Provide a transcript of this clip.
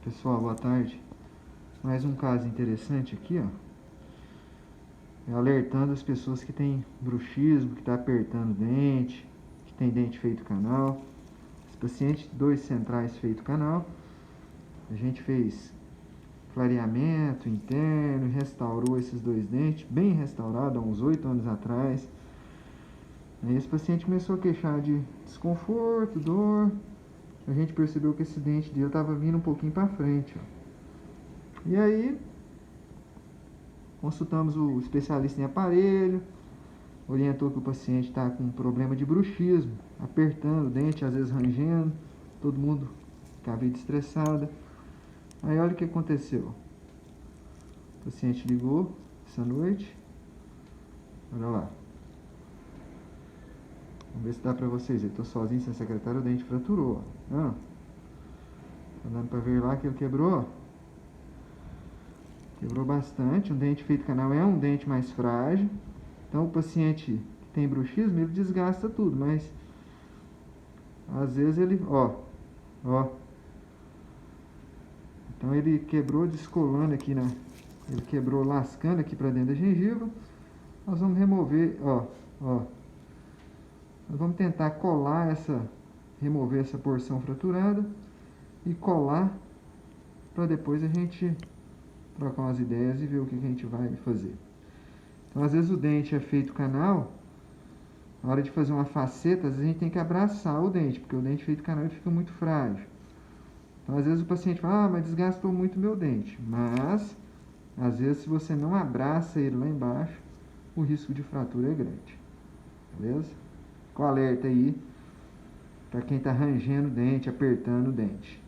Pessoal, boa tarde. Mais um caso interessante aqui, ó. É alertando as pessoas que têm bruxismo, que está apertando o dente, que tem dente feito canal. Esse paciente, 2 centrais feito canal. A gente fez clareamento interno, restaurou esses 2 dentes, bem restaurado, há uns 8 anos atrás. Aí esse paciente começou a queixar de desconforto, dor. A gente percebeu que esse dente dele estava vindo um pouquinho para frente, ó. E aí, consultamos o especialista em aparelho, orientou que o paciente está com problema de bruxismo, apertando o dente, às vezes rangendo, todo mundo com a vida estressada. Aí olha o que aconteceu. O paciente ligou essa noite. Olha lá. Vamos ver se dá pra vocês. Eu tô sozinho sem secretário, o dente fraturou. Tá dando pra ver lá que ele quebrou. Quebrou bastante. Um dente feito canal é um dente mais frágil. Então o paciente que tem bruxismo, ele desgasta tudo, mas às vezes ele, ó. Então ele quebrou descolando aqui ele quebrou lascando aqui para dentro da gengiva. Nós vamos remover, ó. Nós vamos tentar remover essa porção fraturada e colar para depois a gente trocar umas ideias e ver o que a gente vai fazer. Então, às vezes o dente é feito canal, na hora de fazer uma faceta, às vezes a gente tem que abraçar o dente, porque o dente feito canal ele fica muito frágil. Então, às vezes o paciente fala, mas desgastou muito meu dente. Mas, às vezes, se você não abraça ele lá embaixo, o risco de fratura é grande. Beleza? Com alerta aí, para quem está rangendo o dente, apertando o dente.